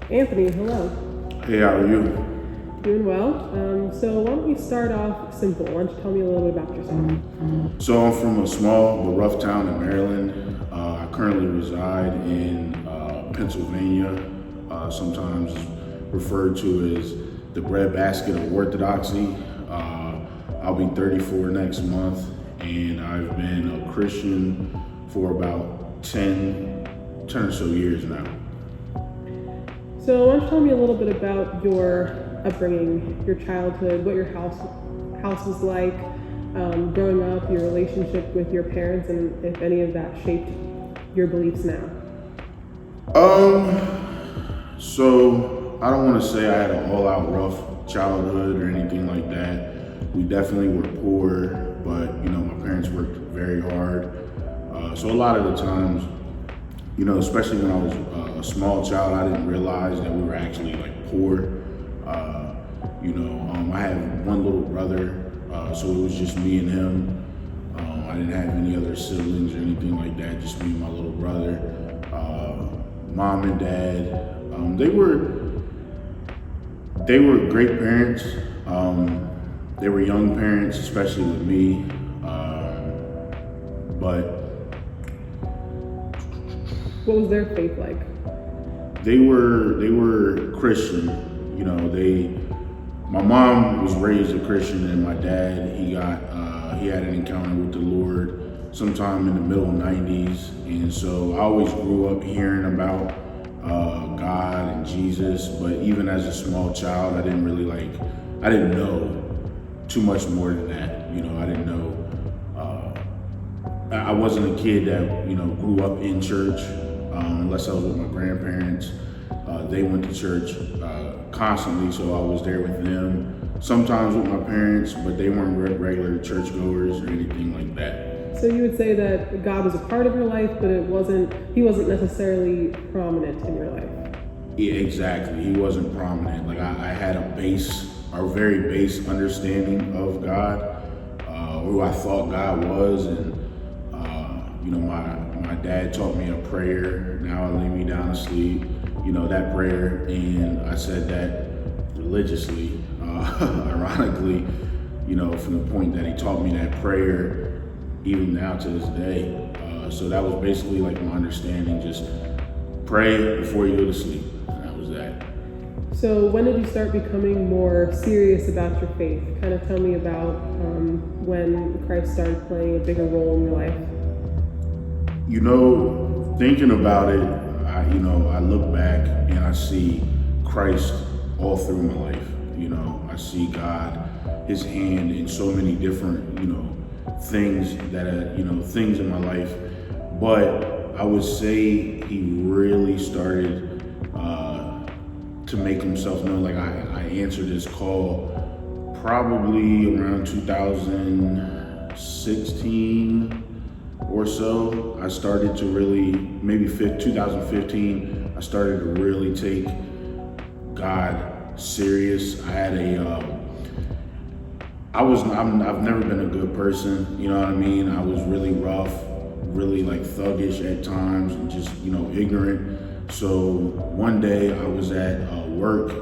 Anthony, hello. Hey, how are you? Doing well. So why don't we start off simple? Why don't you tell me a little bit about yourself? So I'm from a small but rough town in Maryland. I currently reside in Pennsylvania, sometimes referred to as the breadbasket of Orthodoxy. I'll be 34 next month, and I've been a Christian for about 10 or so years now. So why don't you tell me a little bit about your upbringing, your childhood, what your house was like, growing up, your relationship with your parents, and if any of that shaped your beliefs now? So I don't want to say I had an all-out rough childhood or anything like that. We definitely were poor, but my parents worked very hard. So a lot of the times, especially when I was a small child, I didn't realize that we were actually like poor. I had one little brother, so it was just me and him. I didn't have any other siblings or anything like that, just me and my little brother. Mom and dad, they were great parents. They were young parents, especially with me. But what was their faith like? They were Christian. My mom was raised a Christian, and my dad, he had an encounter with the Lord sometime in the middle 90s. And so I always grew up hearing about God and Jesus, but even as a small child, I didn't know too much more than that. I didn't know, I wasn't a kid that, grew up in church, unless I was with my grandparents. They went to church constantly, so I was there with them. Sometimes with my parents, but they weren't regular churchgoers or anything like that. So you would say that God was a part of your life, but he wasn't necessarily prominent in your life. Yeah, exactly. He wasn't prominent. Like I had a very base understanding of God, who I thought God was, and my dad taught me a prayer. Now I lay me down to sleep. That prayer, and I said that religiously, ironically, from the point that he taught me that prayer, even now to this day. So that was basically like my understanding, just pray before you go to sleep. And that was that. So when did you start becoming more serious about your faith? Kind of tell me about when Christ started playing a bigger role in your life. Thinking about it, I look back and I see Christ all through my life. I see God, his hand in so many different, things things in my life. But I would say he really started to make himself known. Like I answered his call probably around 2016 or so. I started to really, maybe 2015, I started to really take God serious. I've never been a good person, you know what I mean? I was really rough, really like thuggish at times, and just, ignorant. So one day I was at work,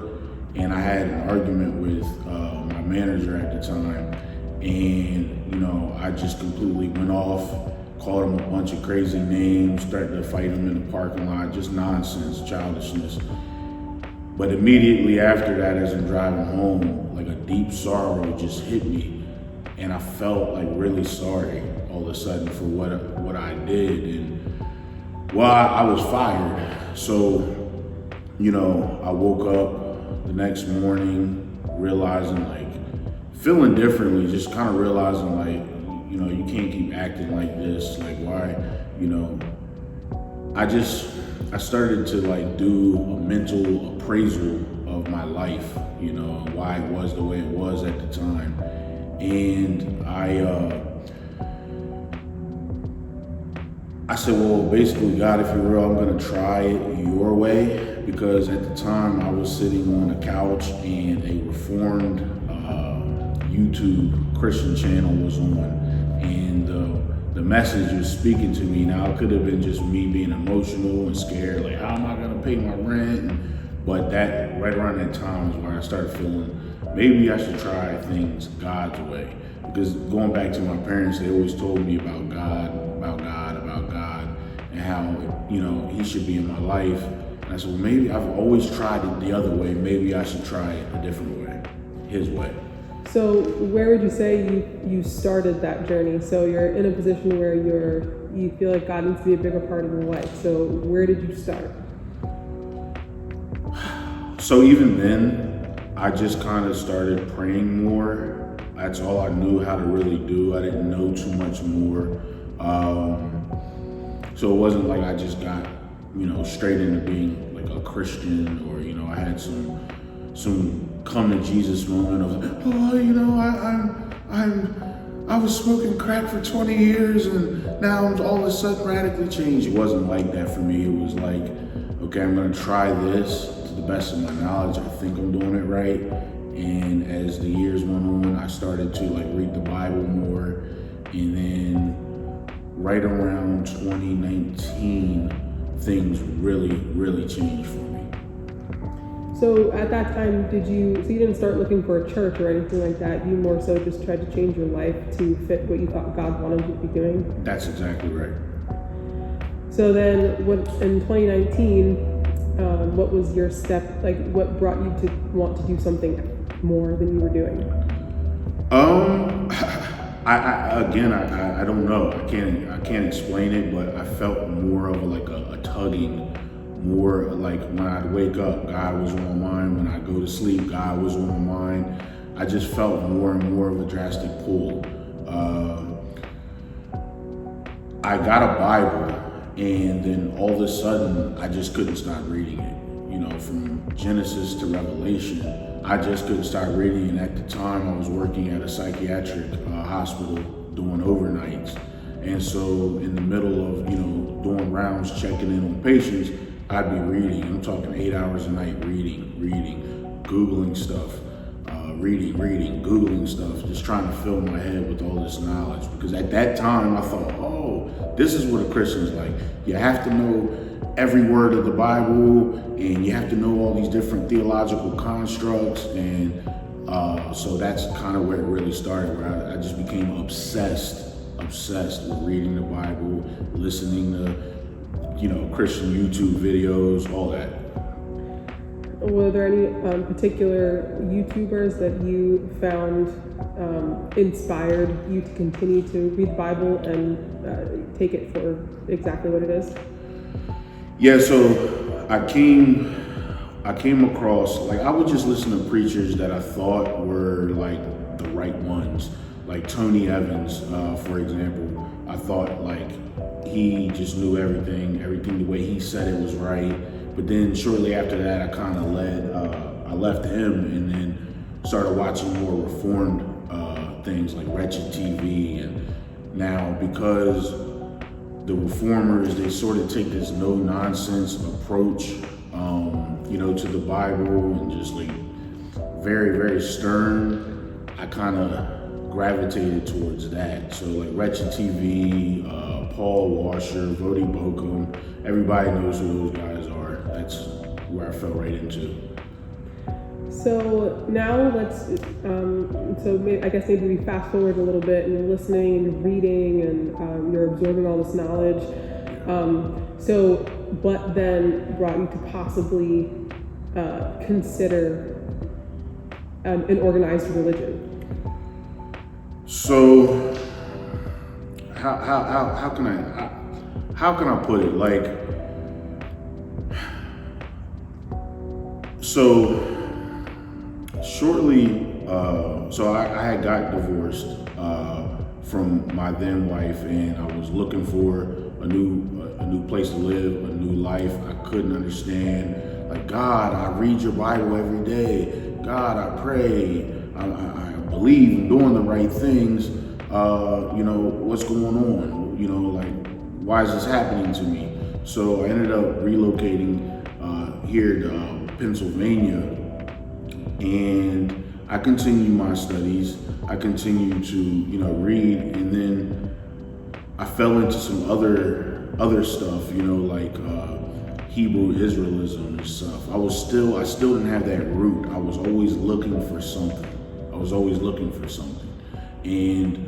and I had an argument with my manager at the time, and I just completely went off, called him a bunch of crazy names, started to fight him in the parking lot, just nonsense, childishness. But immediately after that, as I'm driving home, like a deep sorrow just hit me, and I felt like really sorry all of a sudden for what I did. And I was fired. So, I woke up the next morning realizing, feeling differently, just kind of realizing you can't keep acting like this. Like why, I started to do a mental appraisal of my life, why it was the way it was at the time. And I said, well, basically, God, if you're real, I'm gonna try it your way, because at the time I was sitting on a couch and a Reformed YouTube Christian channel was on, and the message was speaking to me. Now, it could have been just me being emotional and scared, like, how am I gonna pay my rent and But that right around that time is where I started feeling maybe I should try things God's way. Because going back to my parents, they always told me about God, and how, he should be in my life. And I said, well, maybe I've always tried it the other way. Maybe I should try it a different way, his way. So where would you say you started that journey? So you're in a position where you feel like God needs to be a bigger part of your life. So where did you start? So even then, I just kind of started praying more. That's all I knew how to really do. I didn't know too much more. So it wasn't like I just got, straight into being like a Christian, or, I had some come to Jesus moment of, I was smoking crack for 20 years and now I'm all of a sudden radically changed. It wasn't like that for me. It was like, okay, I'm gonna try this to the best of my knowledge. I think I'm doing it right. And as the years went on, I started to read the Bible more. And then right around 2019, things really, really changed for me. So at that time, you didn't start looking for a church or anything like that? You more so just tried to change your life to fit what you thought God wanted you to be doing? That's exactly right. So then in 2019, what was your step, what brought you to want to do something more than you were doing? I don't know. I can't explain it, but I felt more of a tugging. More like when I'd wake up, God was on my mind. When I go to sleep, God was on my mind. I just felt more and more of a drastic pull. I got a Bible, and then all of a sudden, I just couldn't stop reading it. From Genesis to Revelation, I just couldn't stop reading. And at the time, I was working at a psychiatric hospital doing overnights. And so in the middle of, doing rounds, checking in on patients, I'd be reading. I'm talking 8 hours a night reading, Googling stuff, Googling stuff, just trying to fill my head with all this knowledge. Because at that time, I thought, this is what a Christian's like. You have to know every word of the Bible, and you have to know all these different theological constructs. And so that's kind of where it really started, where I just became obsessed with reading the Bible, listening to Christian YouTube videos, all that. Were there any particular YouTubers that you found inspired you to continue to read the Bible and take it for exactly what it is? Yeah, so I came across, I would just listen to preachers that I thought were the right ones, like Tony Evans, for example. I thought he just knew everything the way he said it was right. But then shortly after that, I left him and then started watching more reformed things like Wretched TV. And now, because the reformers, they sort of take this no nonsense approach, to the Bible, and just very, very stern, I kind of gravitated towards that. So Wretched TV, Paul Washer, Vody Bokum, everybody knows who those guys are. That's where I fell right into. So now I guess maybe we fast forward a little bit, and you're listening and you're reading and you're absorbing all this knowledge. So what then brought you to possibly consider an organized religion? So how can I put it? So shortly, I had got divorced from my then wife, and I was looking for a new place to live, a new life. I couldn't understand. God, I read your Bible every day. God, I pray. I believe in doing the right things. What's going on? Why is this happening to me? So I ended up relocating here to Pennsylvania, and I continued my studies. I continued to, read, and then I fell into some other stuff, Hebrew Israelism and stuff. I still didn't have that root. I was always looking for something. And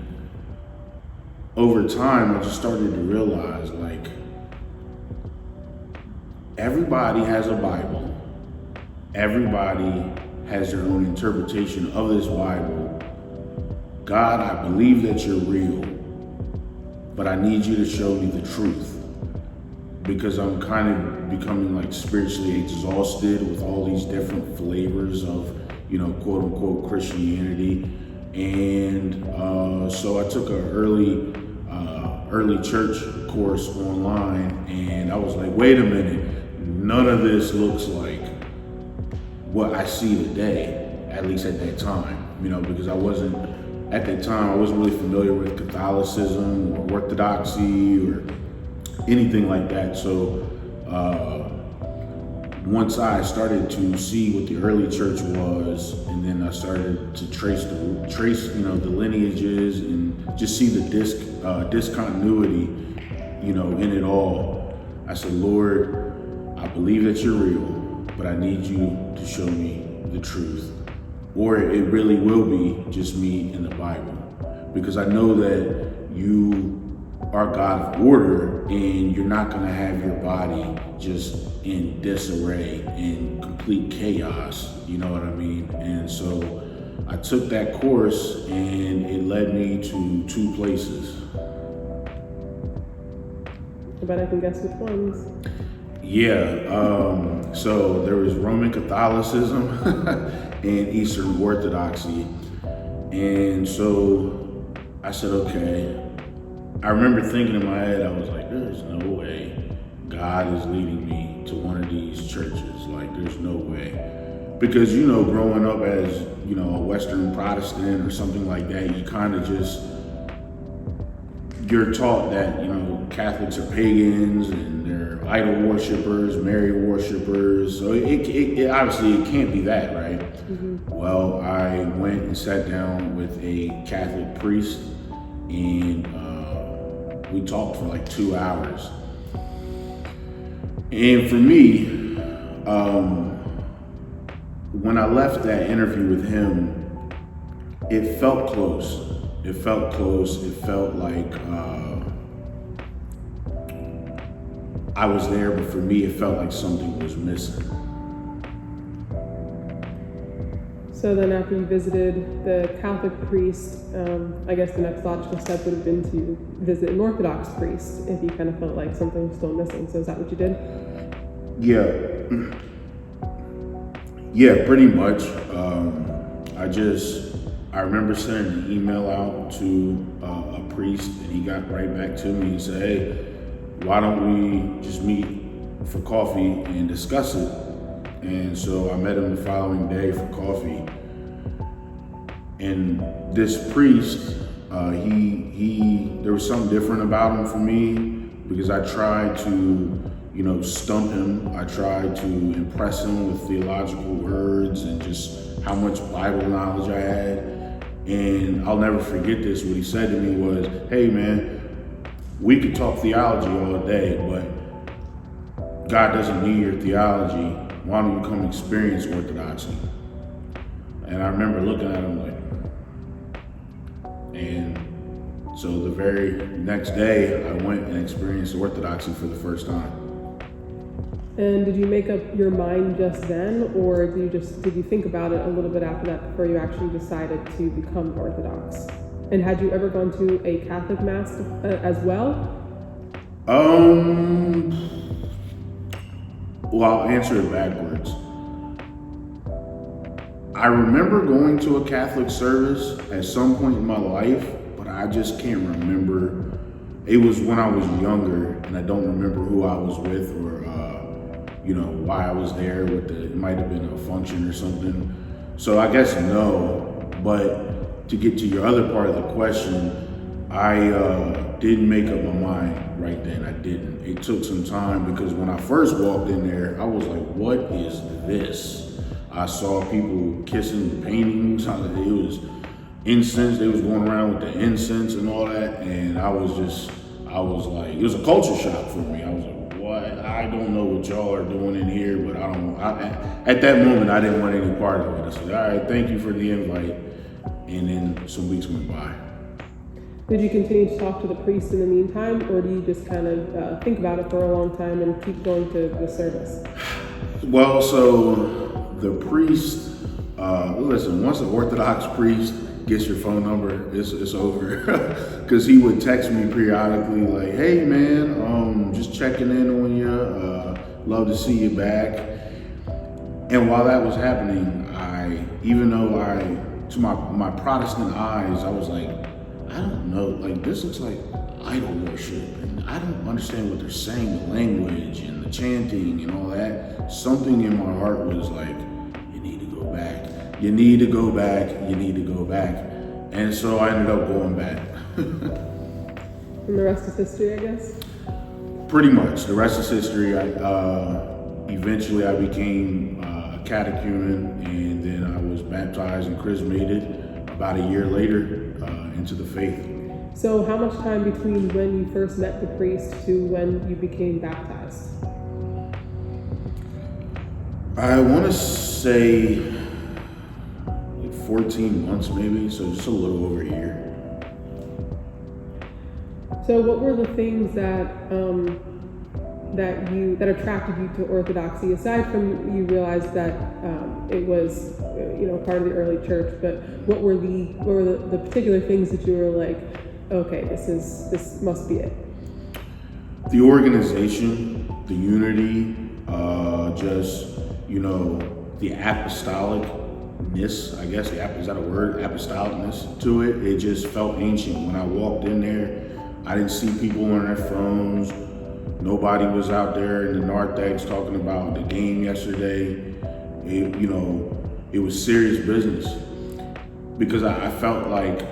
over time, I just started to realize, like, everybody has a Bible. Everybody has their own interpretation of this Bible. God, I believe that you're real, but I need you to show me the truth, because I'm kind of becoming like spiritually exhausted with all these different flavors of, quote unquote Christianity. And so I took an early church course online, and I was like, wait a minute, none of this looks like what I see today, at least at that time, because I wasn't really familiar with Catholicism or Orthodoxy or anything like that. So once I started to see what the early church was, and then I started to trace the lineages and just see the discontinuity, in it all, I said, Lord, I believe that you're real, but I need you to show me the truth. Or it really will be just me in the Bible, because I know that you are God of order, and you're not going to have your body just in disarray, in complete chaos, you know what I mean? And so I took that course, and it led me to 2 places. I bet I can guess which ones. Yeah, so there was Roman Catholicism and Eastern Orthodoxy. And so I said, okay. I remember thinking in my head, I was like, there's no way God is leading me to one of these churches. Like, there's no way. Because, growing up as, a Western Protestant or something like that, you kind of just, you're taught that, Catholics are pagans and they're idol worshipers, Mary worshipers. So it obviously it can't be that, right? Mm-hmm. Well, I went and sat down with a Catholic priest, and we talked for like 2 hours. And for me, when I left that interview with him, it felt close. It felt like I was there, but for me, it felt like something was missing. So then after you visited the Catholic priest, I guess the next logical step would have been to visit an Orthodox priest if you kind of felt like something was still missing. So is that what you did? Yeah, pretty much. I remember sending an email out to a priest, and he got right back to me and said, hey, why don't we just meet for coffee and discuss it? And so I met him the following day for coffee. And this priest, there was something different about him for me, because I tried to, stump him. I tried to impress him with theological words and just how much Bible knowledge I had. And I'll never forget this. What he said to me was, hey man, we could talk theology all day, but God doesn't need your theology. Why don't you come experience Orthodoxy? And I remember looking at him like, and so the very next day I went and experienced Orthodoxy for the first time. And did you make up your mind just then, or did you think about it a little bit after that before you actually decided to become Orthodox? And had you ever gone to a Catholic mass as well? Well, I'll answer it backwards. I remember going to a Catholic service at some point in my life, but I just can't remember. It was when I was younger, and I don't remember who I was with or why I was there. It might have been a function or something. So I guess no. But to get to your other part of the question, I didn't make up my mind right then. I didn't. It took some time, because when I first walked in there, I was like, what is this? I saw people kissing the paintings. It was incense. They was going around with the incense and all that. And I was like, it was a culture shock for me. I was like, what? I don't know what y'all are doing in here, but at that moment, I didn't want any part of it. I said, all right, thank you for the invite. And then some weeks went by. Did you continue to talk to the priest in the meantime, or do you just kind of think about it for a long time and keep going to the service? Well, so the priest, listen, once an Orthodox priest gets your phone number, it's over. Because he would text me periodically like, hey man, just checking in on you, love to see you back. And while that was happening, even though to my Protestant eyes, I was like, I don't know, like this looks like idol worship, and I don't understand what they're saying, the language and the chanting and all that. Something in my heart was like, you need to go back. You need to go back. You need to go back. And so I ended up going back. And the rest is history, I guess? Pretty much. The rest is history. Eventually I became a catechumen, and then I was baptized and chrismated about a year later into the faith. So how much time between when you first met the priest to when you became baptized? I want to say like 14 months maybe, so just a little over a year. So what were the things that that attracted you to Orthodoxy, aside from you realized that it was part of the early church, but what were the particular things that you were like, okay, this must be it? The organization, the unity, the apostolicness, I guess, is that a word? Apostolicness to it. It just felt ancient. When I walked in there, I didn't see people on their phones. Nobody was out there in the narthex talking about the game yesterday. It was serious business. Because I felt like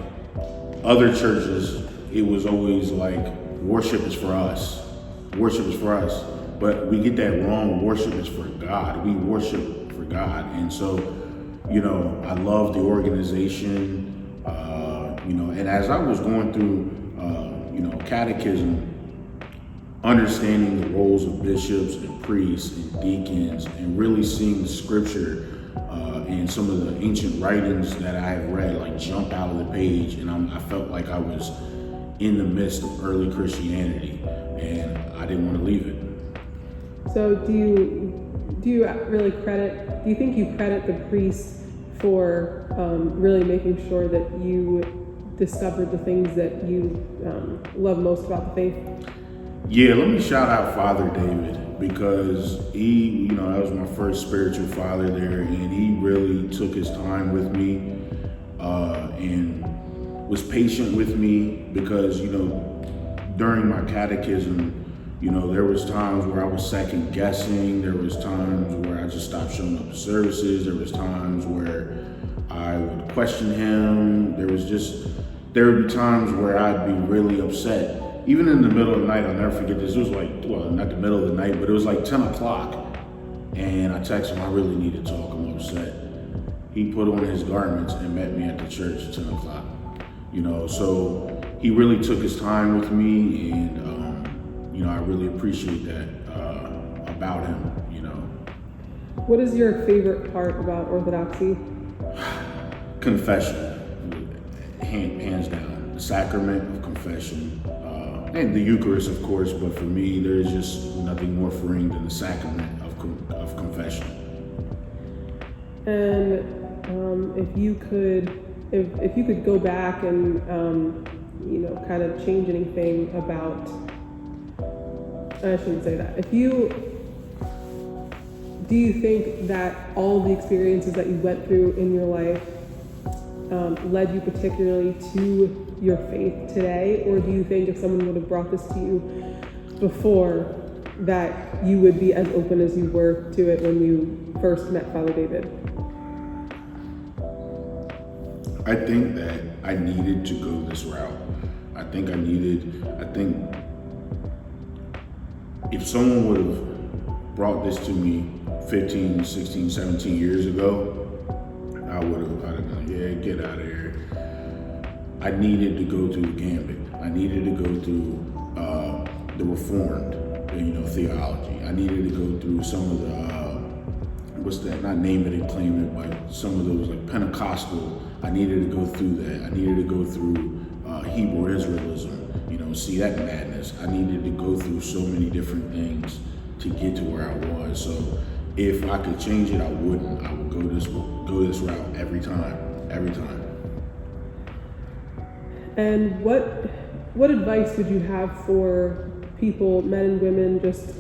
other churches, it was always like, worship is for us. Worship is for us. But we get that wrong. Worship is for God. We worship for God. And so, I love the organization, and as I was going through, catechism, understanding the roles of bishops and priests and deacons, and really seeing the scripture and some of the ancient writings that I have read like jump out of the page, and I felt like I was in the midst of early Christianity, and I didn't want to leave it. So do you think you credit the priest for really making sure that you discovered the things that you love most about the faith? Yeah, let me shout out Father David, because he, that was my first spiritual father there, and he really took his time with me and was patient with me, because, during my catechism, there was times where I was second guessing. There was times where I just stopped showing up to services. There was times where I would question him. There would be times where I'd be really upset. Even in the middle of the night, I'll never forget this. It was not the middle of the night, but it was like 10 o'clock. And I texted him, I really need to talk, I'm upset. He put on his garments and met me at the church at 10 o'clock. So he really took his time with me, and I really appreciate that about him, What is your favorite part about Orthodoxy? Confession, hands down. The sacrament of confession, and the Eucharist, of course, but for me, there's just nothing more freeing than the sacrament of confession. And if you could go back and kind of change anything about, I shouldn't say that. Do you think that all the experiences that you went through in your life led you particularly to your faith today? Or do you think if someone would have brought this to you before, that you would be as open as you were to it when you first met Father David? I think that I needed to go this route. I think if someone would have brought this to me 15, 16, 17 years ago, I'd have been like, yeah, get out of here. I needed to go through the gambit. I needed to go through the Reformed. theology. I needed to go through some of the, not name it and claim it, but some of those like Pentecostal. I needed to go through that. I needed to go through Hebrew Israelism, see that madness. I needed to go through so many different things to get to where I was. So if I could change it, I wouldn't. I would go this route every time. And what advice would you have for people, men and women, just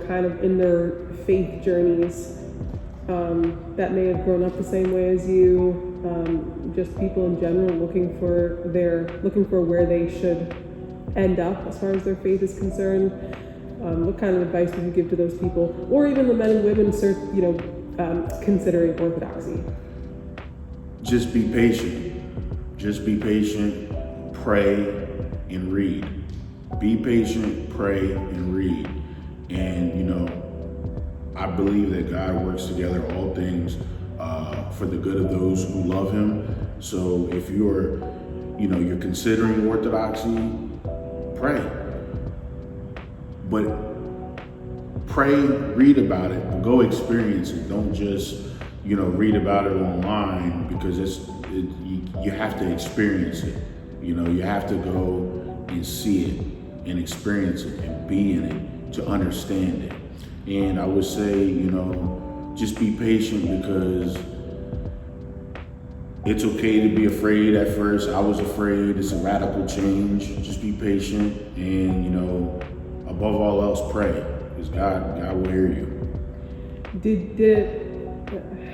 kind of in their faith journeys, that may have grown up the same way as you, just people in general looking for where they should end up as far as their faith is concerned? What kind of advice would you give to those people, or even the men and women considering Orthodoxy? Just be patient. Pray and read. Be patient, pray and read. And I believe that God works together all things for the good of those who love Him. So if you're considering Orthodoxy, pray. But pray, read about it, but go experience it. Don't just, read about it online, because you have to experience it. You have to go and see it and experience it and be in it to understand it. And I would say, just be patient, because it's okay to be afraid at first. I was afraid. It's a radical change. Just be patient, and above all else, pray, because God will hear you.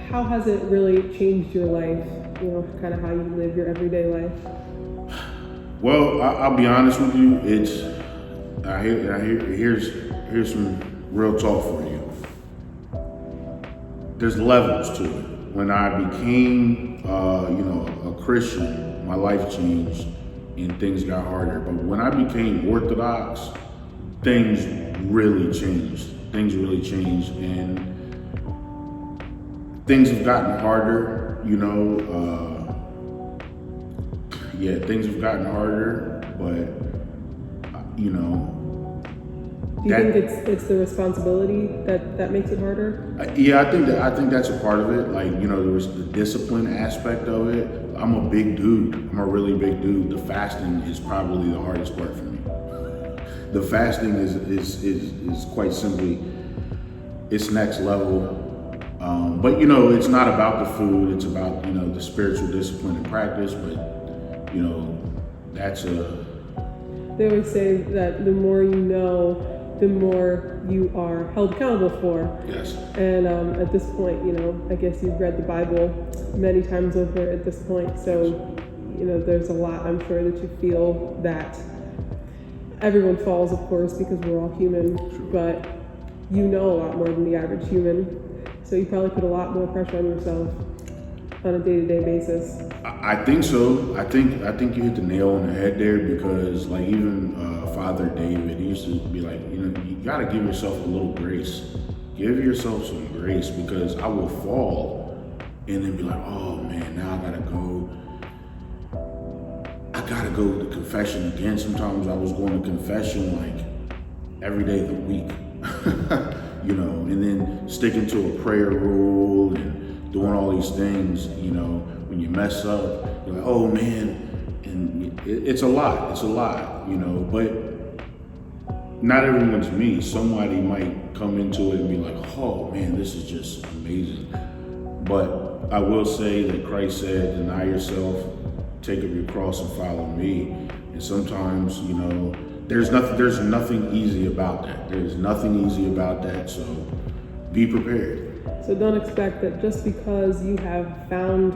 How has it really changed your life? Kind of how you live your everyday life? Do you think it's the responsibility that makes it harder? Yeah, I think that's a part of it. There was the discipline aspect of it. I'm a big dude. I'm a really big dude. The fasting is probably the hardest part for me. The fasting is quite simply, it's next level. But it's not about the food. It's about the spiritual discipline and practice. But They always say that the more you know, the more you are held accountable for. Yes. And at this point, I guess you've read the Bible many times over at this point. So, there's a lot, I'm sure, that you feel that everyone falls, of course, because we're all human. Sure. But a lot more than the average human. So you probably put a lot more pressure on yourself on a day-to-day basis. I think so. I think you hit the nail on the head there, because even Father David, he used to be like, you gotta give yourself a little grace. Give yourself some grace, because I will fall and then be like, oh man, now I gotta go to confession again. Sometimes I was going to confession every day of the week, and then sticking to a prayer rule and doing all these things, when you mess up, you're like, oh man, and it's a lot, but not everyone's me. Somebody might come into it and be like, oh man, this is just amazing. But I will say that Christ said, deny yourself, take up your cross and follow me. And sometimes, there's nothing easy about that. There's nothing easy about that, so be prepared. So don't expect that just because you have found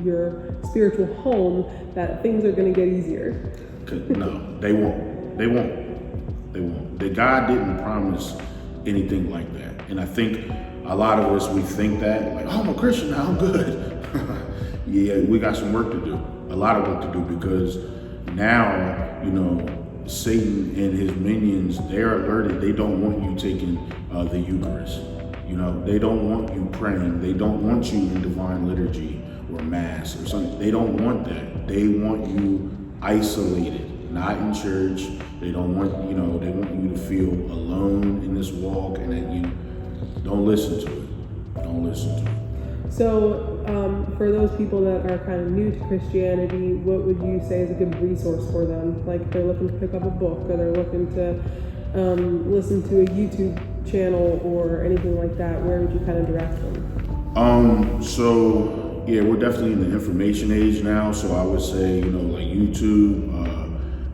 your spiritual home that things are going to get easier. No, they won't. God didn't promise anything like that. And I think a lot of us, we think that, oh, I'm a Christian now, I'm good. Yeah, we got some work to do. A lot of work to do, because now, Satan and his minions, they're alerted. They don't want you taking the Eucharist. They don't want you praying. They don't want you in divine liturgy or mass or something. They don't want that. They want you isolated. not in church. They don't want, they want you to feel alone in this walk, and that you don't listen to it. Don't listen to it. So, for those people that are kind of new to Christianity, what would you say is a good resource for them? Like if they're looking to pick up a book, or they're looking to listen to a YouTube channel or anything like that, where would you kind of direct them? So yeah, we're definitely in the information age now. So I would say, like YouTube,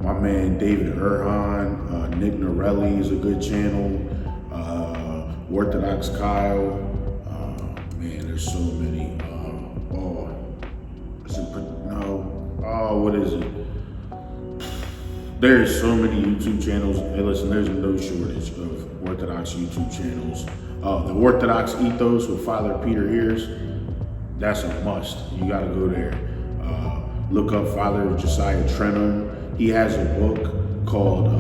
my man David Erhan, Nick Norelli is a good channel, Orthodox Kyle, man, there's so many. What is it? There's so many YouTube channels. Hey, listen, there's no shortage of Orthodox YouTube channels. The Orthodox Ethos with Father Peter Ears, that's a must. You got to go there. Look up Father Josiah Trenum. He has a book called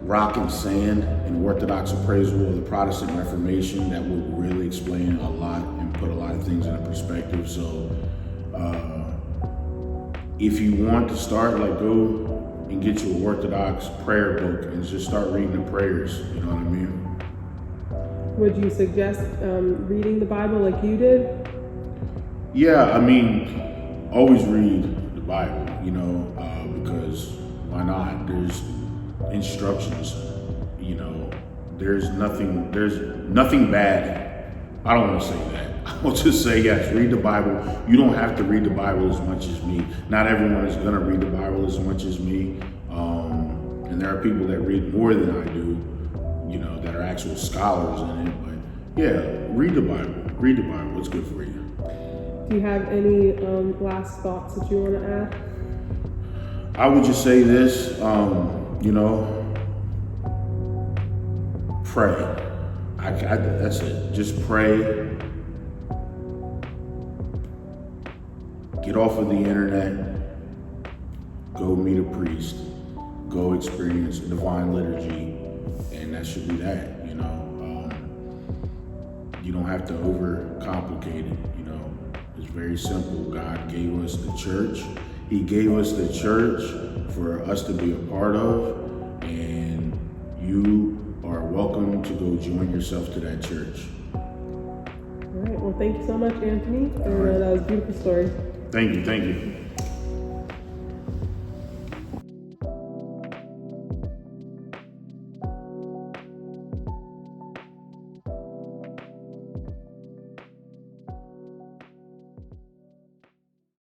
Rock and Sand, an Orthodox appraisal of the Protestant Reformation, that will really explain a lot and put a lot of things into perspective. So if you want to start, go and get you an Orthodox prayer book and just start reading the prayers. You know what I mean? Would you suggest reading the Bible like you did? Yeah, always read the Bible, because why not? There's instructions, there's nothing bad. I don't want to say that. I'll just say, yes, read the Bible. You don't have to read the Bible as much as me. Not everyone is going to read the Bible as much as me. And there are people that read more than I do, that are actual scholars in it. But yeah, read the Bible. Read the Bible. It's good for you. Do you have any last thoughts that you want to add? I would just say this, pray. That's it. Just pray. Get off of the internet. Go meet a priest. Go experience a divine liturgy, and that should be that. You don't have to overcomplicate it. It's very simple. God gave us the church. He gave us the church for us to be a part of, and you are welcome to go join yourself to that church. All right. Well, thank you so much, Anthony. That was a beautiful story. Thank you.